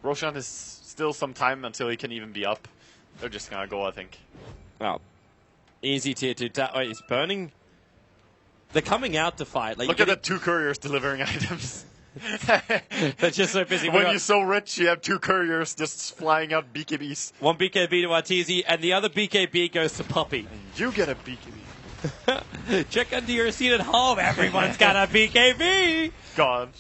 Roshan is still some time until he can even be up. They're just gonna go, I think. Well, easy tier 2. Wait, he's burning. They're coming out to fight. Like, look at the 2 couriers delivering items. They're just so busy. When you're so rich, you have 2 couriers just flying out BKBs. One BKB to Arteezy, and the other BKB goes to Puppy. And you get a BKB. Check under your seat at home. Everyone's got a BKB. God.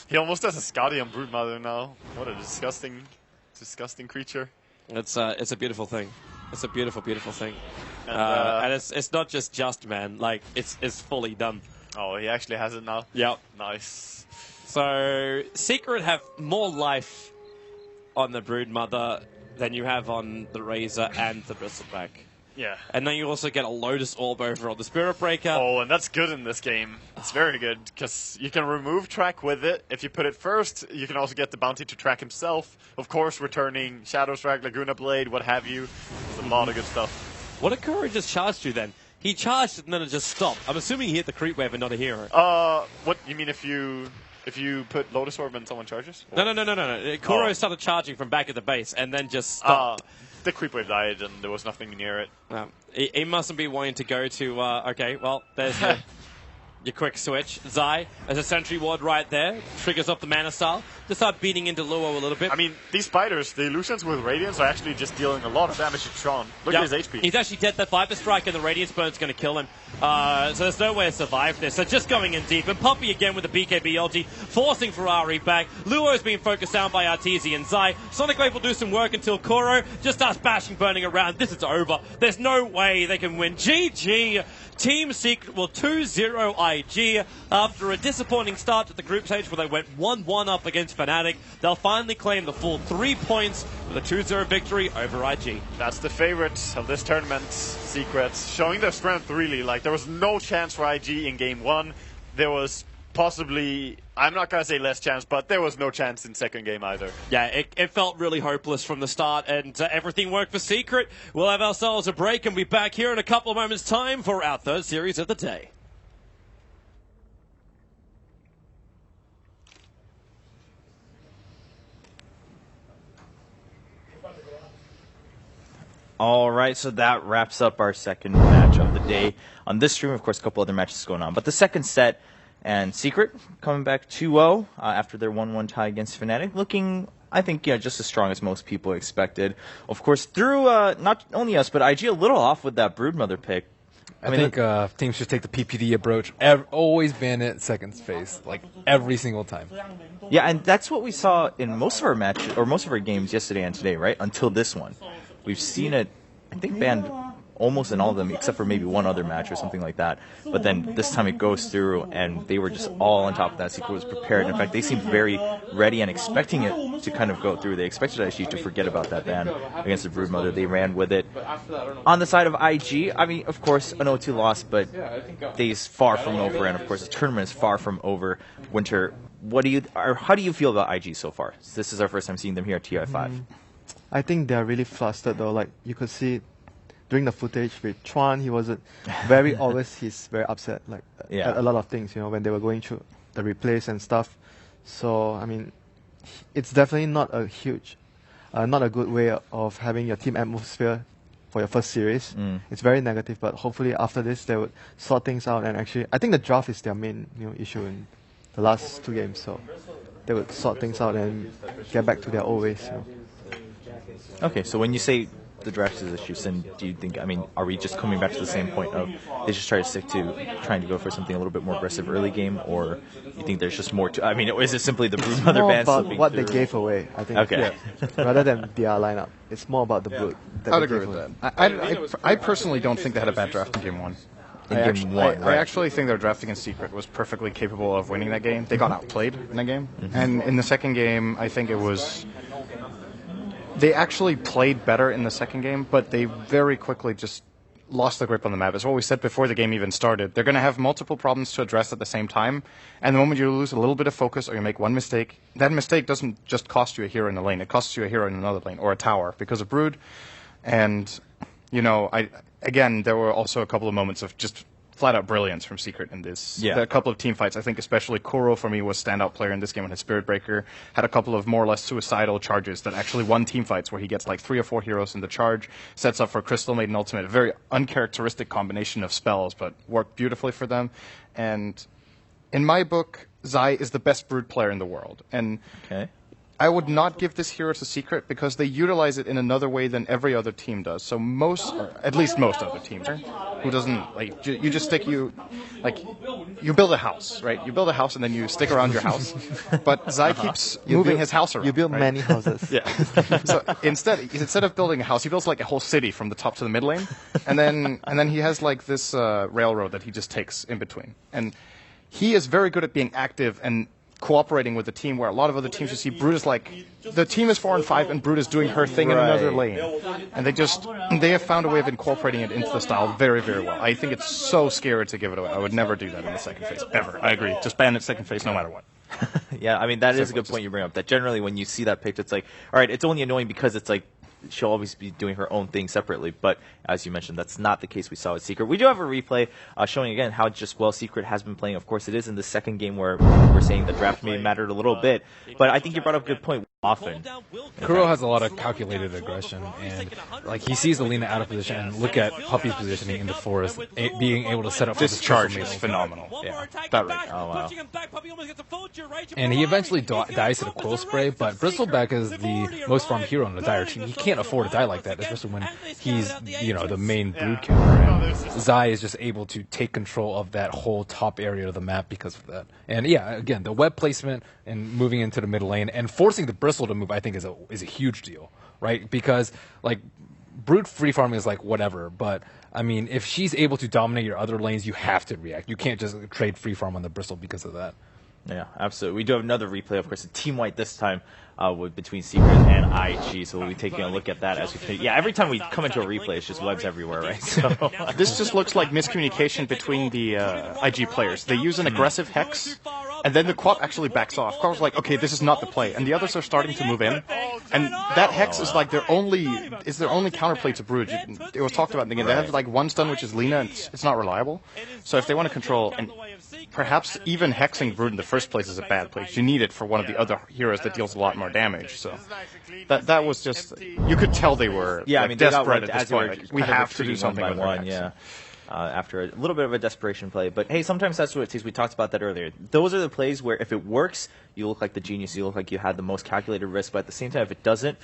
He almost has a Scotty on Broodmother now. What a disgusting creature. It's a beautiful thing. It's a beautiful, beautiful thing. And it's not just man. Like, it's fully done. Oh, he actually has it now? Yep. Nice. So, Secret have more life on the Broodmother than you have on the Razor and the Bristleback. Yeah. And then you also get a Lotus Orb over on the Spirit Breaker. Oh, and that's good in this game. It's very good, because you can remove track with it. If you put it first, you can also get the bounty to track himself. Of course, returning Shadow Strike, Laguna Blade, what have you. There's a lot of good stuff. What did Kuro just charge you then? He charged and then it just stopped. I'm assuming he hit the creep wave and not a hero. What, you mean if you put Lotus Orb and someone charges? No. Kuro started charging from back at the base and then just stopped. The creep wave died and there was nothing near it. He mustn't be wanting to go to, okay, well, there's your quick switch. Zai, as a sentry ward right there, triggers off the Mana Style. Just start beating into Luo a little bit. I mean, these spiders, the illusions with Radiance are actually just dealing a lot of damage to Tron. Look at his HP. He's actually dead. That Viper Strike and the Radiance Burn's going to kill him. So there's no way to survive this. So just going in deep. And Puppy again with the BKB ulti, forcing Ferrari back. Luo's being focused down by Arteezy and Zai. Sonic Wave will do some work until Kuro just starts bashing, burning around. This is over. There's no way they can win. GG. Team Secret will 2-0 IG after a disappointing start to the group stage where they went 1-1 up against Fnatic. They'll finally claim the full 3 points with a 2-0 victory over IG. That's the favorite of this tournament, Secret. Showing their strength, really. Like, there was no chance for IG in game 1. There was possibly, I'm not going to say less chance, but there was no chance in second game either. Yeah, it felt really hopeless from the start, and everything worked for Secret. We'll have ourselves a break and be back here in a couple of moments' time for our third series of the day. All right, so that wraps up our second match of the day. On this stream, of course, a couple other matches going on. But the second set, and Secret coming back 2-0 after their 1-1 tie against Fnatic, looking, I think, just as strong as most people expected. Of course, through not only us, but IG a little off with that Broodmother pick. I think teams should take the PPD approach. Always ban it second phase, like every single time. Yeah, and that's what we saw in most of our matches, or most of our games yesterday and today, right? Until this one. We've seen it, I think, banned almost in all of them, except for maybe one other match or something like that. But then this time it goes through, and they were just all on top of that. Secret was prepared. In fact, they seemed very ready and expecting it to kind of go through. They expected IG to forget about that ban against the Broodmother. They ran with it. On the side of IG, I mean, of course, an 0-2 loss, but day's far from over, and of course, the tournament is far from over. Winter, how do you feel about IG so far? This is our first time seeing them here at TI5. I think they're really flustered though. Like you could see during the footage with Tron, he was very always he's very upset. Like at a lot of things, when they were going through the replays and stuff. So I mean, it's definitely not a good way of having your team atmosphere for your first series. It's very negative. But hopefully after this, they would sort things out. And actually, I think the draft is their main issue in the last 2 games. So they would sort things out and get back to their old ways. Okay, so when you say the draft is issues, then do you think, I mean, are we just coming back to the same point of they just try to stick to trying to go for something a little bit more aggressive early game, or you think there's just more to, I mean, is it simply the Broodmother ban about slipping what through? they gave away, I think. Okay. Rather than their lineup. It's more about the Brood. I'd agree with that. I personally don't think they had a bad draft in game 1. I actually think their draft against Secret was perfectly capable of winning that game. They got outplayed in that game. And in the second game, I think it was... They actually played better in the second game, but they very quickly just lost the grip on the map. It's what we said before the game even started. They're going to have multiple problems to address at the same time, and the moment you lose a little bit of focus or you make one mistake, that mistake doesn't just cost you a hero in the lane. It costs you a hero in another lane, or a tower, because of Brood. And, again, there were also a couple of moments of just flat-out brilliance from Secret in this. Yeah. A couple of team fights. I think especially Kuro, for me, was standout player in this game on his Spirit Breaker. Had a couple of more or less suicidal charges that actually won team fights where he gets like 3 or 4 heroes in the charge, sets up for Crystal Maiden Ultimate. A very uncharacteristic combination of spells, but worked beautifully for them. And in my book, Zai is the best Brood player in the world. And I would not give this hero to Secret because they utilize it in another way than every other team does. So or at least most other teams, who doesn't like you just you build a house, right? You build a house and then you stick around your house. But Zai keeps moving his house around. You build many houses. Yeah. So instead of building a house, he builds like a whole city from the top to the mid lane, and then he has like this railroad that he just takes in between. And he is very good at being active and cooperating with the team, where a lot of other teams you see Brood is like the team is 4 and 5 and Brood is doing her thing in another lane, and they have found a way of incorporating it into the style very, very well. I think it's so scary to give it away. I would never do that in the second phase ever. I agree. Just ban it second phase no matter what. Yeah, I mean that is a good point you bring up. That generally when you see that picked, it's like, all right, it's only annoying because it's like she'll always be doing her own thing separately. But as you mentioned, that's not the case we saw with Secret. We do have a replay showing again how just well Secret has been playing. Of course, it is in the second game where we're saying the draft may mattered a little bit. But I think you brought up a good point. Often, Kuro has a lot of calculated aggression, and like he sees Alina out of position, and look at Puppy's positioning in the forest, being able to set up for this charge is phenomenal. Yeah, that right. Oh wow. And he eventually dies to the Quill Spray, but Bristleback is the most farmed hero on the Dire team. He can't afford to die like that, especially when he's the main Brood killer. And Zai is just able to take control of that whole top area of the map because of that. And yeah, again, the web placement and moving into the mid lane and forcing the Bristle to move, I think is a huge deal, right? Because like Brood free farming is like whatever, but I mean, if she's able to dominate your other lanes, you have to react. You can't just trade free farm on the Bristle because of that. Yeah, absolutely. We do have another replay, of course, a team white this time between Secret and IG, so we'll be taking a look at that as we think. Yeah, every time we come into a replay, it's just webs everywhere, right? So this just looks like miscommunication between the IG players. They use an aggressive hex, and then the Quap actually backs off. Quap's like, okay, this is not the play, and the others are starting to move in, and that hex is like their only counterplay to Brood. It was talked about in the game. They have like one stun, which is Lina, and it's not reliable. So if they want to control, and perhaps even hexing Brood in the first place is a bad place. You need it for one of the other heroes that deals a lot more damage. So that was just, you could tell they were desperate at this point. Like, we have to do something with one. Yeah. After a little bit of a desperation play. But hey, sometimes that's what it takes. We talked about that earlier. Those are the plays where if it works, you look like the genius, you look like you had the most calculated risk, but at the same time, if it doesn't,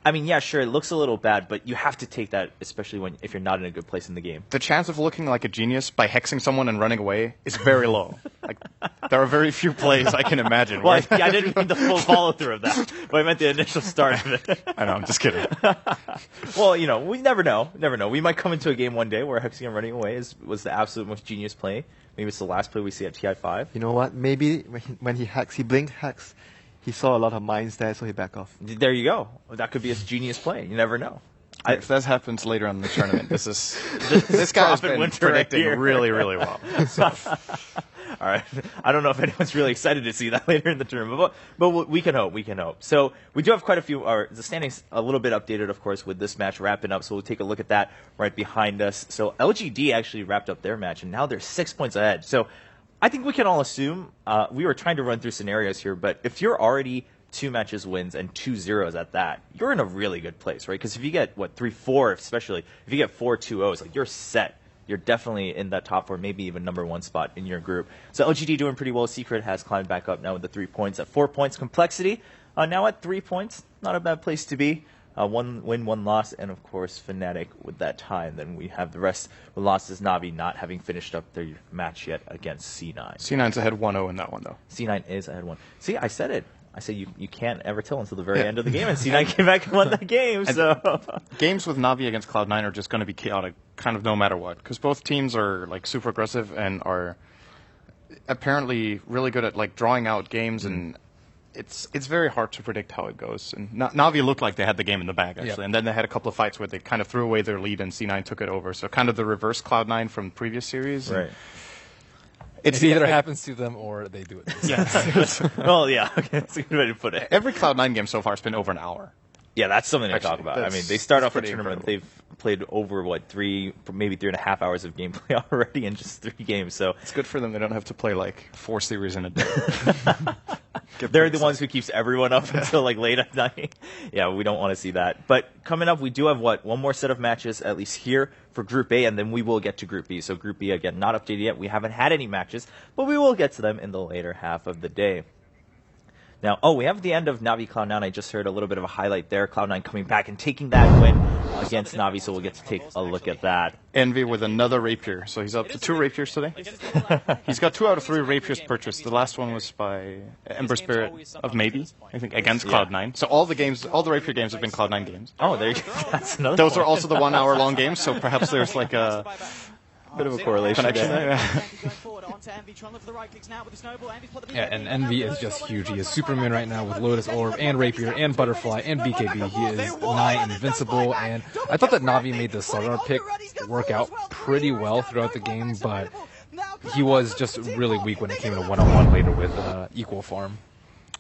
I mean, yeah, sure, it looks a little bad, but you have to take that, especially if you're not in a good place in the game. The chance of looking like a genius by hexing someone and running away is very low. Like, there are very few plays I can imagine. Well, I didn't mean the full follow-through of that, but I meant the initial start of it. I know, I'm just kidding. Well, we never know. Never know. We might come into a game one day where hexing and running away was the absolute most genius play. Maybe it's the last play we see at TI5. You know what? Maybe when he hacks, he blinked hacks. He saw a lot of mines there, so he backed off. There you go. That could be a genius play. You never know. If that happens later on in the tournament, this guy has been predicting really, really well. So. All right. I don't know if anyone's really excited to see that later in the tournament, but we can hope. We can hope. So we do have quite a few. The standings a little bit updated, of course, with this match wrapping up. So we'll take a look at that right behind us. So LGD actually wrapped up their match, and now they're 6 points ahead. So I think we can all assume, we were trying to run through scenarios here, but if you're already 2 matches wins and 2 zeros at that, you're in a really good place, right? Because if you get, 3-4, especially, if you get 4 2-0s, like, you're set. You're definitely in that top 4, maybe even number 1 spot in your group. So LGD doing pretty well. Secret has climbed back up now with the 3 points at 4 points. Complexity now at 3 points. Not a bad place to be. 1 win, 1 loss, and of course Fnatic with that tie. Then we have the rest with losses. Navi not having finished up their match yet against C9. C9's ahead 1-0 in that one, though. C9 is ahead 1. See, I said it. I said you can't ever tell until the very end of the game, and C9 came back and won that game. So games with Navi against Cloud9 are just going to be chaotic, kind of no matter what, because both teams are like super aggressive and are apparently really good at like drawing out games and. It's very hard to predict how it goes. And Navi looked like they had the game in the bag, actually. Yep. And then they had a couple of fights where they kind of threw away their lead and C9 took it over. So kind of the reverse Cloud9 from previous series. Right. It either happens to them or they do it. Yeah. Well, yeah. Okay, that's a good way to put it. Every Cloud9 game so far has been over an hour. Yeah, that's something to talk about. I mean, they start off the tournament. Incredible. They've played over, maybe 3.5 hours of gameplay already in just 3 games. So it's good for them. They don't have to play like 4 series in a day. They're the ones who keeps everyone up until like late at night. Yeah, we don't want to see that. But coming up, we do have one more set of matches, at least here for Group A, and then we will get to Group B. So Group B, again, not updated yet. We haven't had any matches, but we will get to them in the later half of the day. Now, we have the end of Navi Cloud9. I just heard a little bit of a highlight there. Cloud9 coming back and taking that win against Navi, so we'll get to take a look at that. Envy with another rapier, so he's up to 2 rapiers today. He's got 2 out of 3 rapiers purchased. The last one was by Ember Spirit of Maybe, I think, against Cloud9. So all the rapier games have been Cloud9 games. Oh, there you go. That's another Those are also the 1-hour-long games, so perhaps there's like a bit of a correlation there. Yeah, and Envy is just huge. He is Superman right now with Lotus Orb and Rapier and Butterfly and BKB. He is nigh invincible, and I thought that Navi made the Solar pick work out pretty well throughout the game, but he was just really weak when it came to one-on-one later with Equal Farm.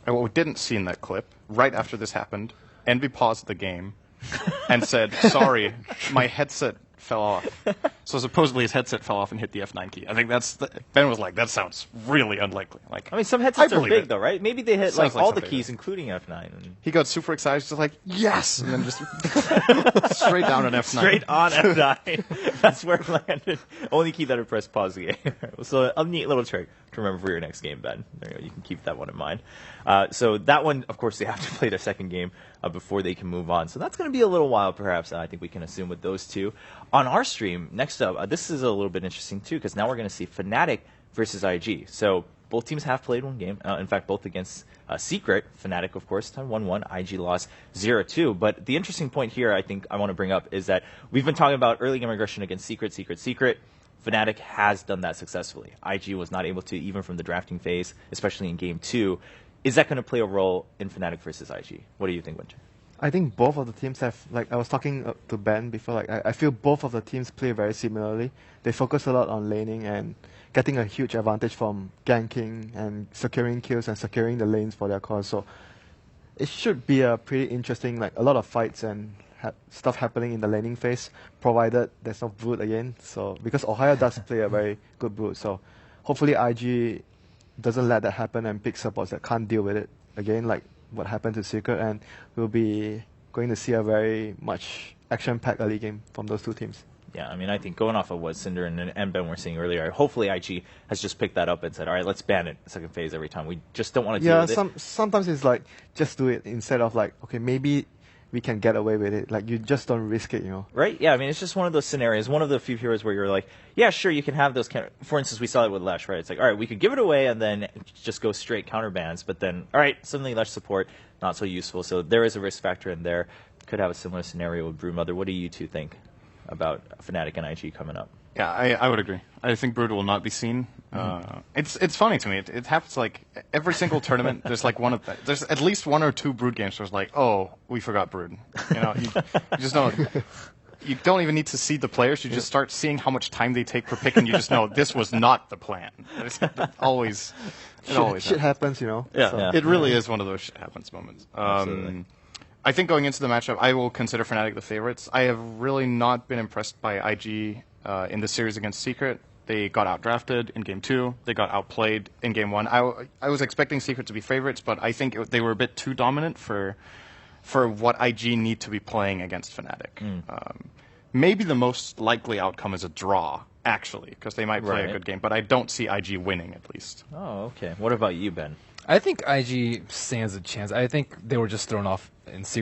And what we didn't see in that clip, right after this happened, Envy paused the game and said, "Sorry, my headset fell off." So supposedly his headset fell off and hit the F9 key. I think Ben was like, that sounds really unlikely. Like, I mean, some headsets are big though, right? Maybe they hit like all the keys, including F9. And he got super excited, just like, yes, and then just straight down an F9. Straight on F9. That's where it landed. Only key that would press pause the game. So a neat little trick to remember for your next game, Ben. There you go. You can keep that one in mind. So that one, of course, they have to play their second game before they can move on. So that's going to be a little while, perhaps. I think we can assume with those two. On our stream, next up, this is a little bit interesting, too, because now we're going to see Fnatic versus IG. So both teams have played one game. In fact, both against Secret. Fnatic, of course, 1-1. IG lost 0-2. But the interesting point here, I think I want to bring up, is that we've been talking about early game aggression against Secret. Fnatic has done that successfully. IG was not able to, even from the drafting phase, especially in Game 2. Is that going to play a role in Fnatic versus IG? What do you think, Winter? I think both of the teams have, like I was talking to Ben before, like I feel both of the teams play very similarly. They focus a lot on laning and getting a huge advantage from ganking and securing kills and securing the lanes for their cause. So it should be a pretty interesting, like a lot of fights and stuff happening in the laning phase, provided there's no Brood again. So because Ohio does play a very good Brood, so hopefully IG doesn't let that happen and pick supports that can't deal with it again, like what happened to Secret, and we'll be going to see a very much action-packed early game from those two teams. Yeah, I mean, I think going off of what Cinder and Ben were saying earlier, hopefully IG has just picked that up and said, all right, let's ban it second phase every time. We just don't want to deal with it. Sometimes it's like, just do it instead of like, okay, maybe we can get away with it. Like, you just don't risk it, you know? Right? Yeah, I mean, it's just one of those scenarios, one of the few heroes where you're like, yeah, sure, you can have those. For instance, we saw it with Lesh, right? It's like, all right, we could give it away and then just go straight counter bans, but then, all right, suddenly Lesh support, not so useful. So there is a risk factor in there. Could have a similar scenario with Brewmother. What do you two think about Fnatic and IG coming up? Yeah, I would agree. I think Brood will not be seen. It's funny to me. It happens like every single tournament. There's like there's at least 1 or 2 Brood games where it's like, oh, we forgot Brood. You know, you just don't. You don't even need to see the players. You just start seeing how much time they take per pick, and you just know this was not the plan. It always happens, you know. Yeah, It really is one of those shit happens moments. I think going into the matchup, I will consider Fnatic the favorites. I have really not been impressed by IG in the series against Secret. They got outdrafted in Game 2. They got outplayed in Game 1. I was expecting Secret to be favorites, but I think they were a bit too dominant for what IG need to be playing against Fnatic. Maybe the most likely outcome is a draw, actually, because they might play a good game, but I don't see IG winning, at least. Oh, okay. What about you, Ben? I think IG stands a chance. I think they were just thrown off in Secret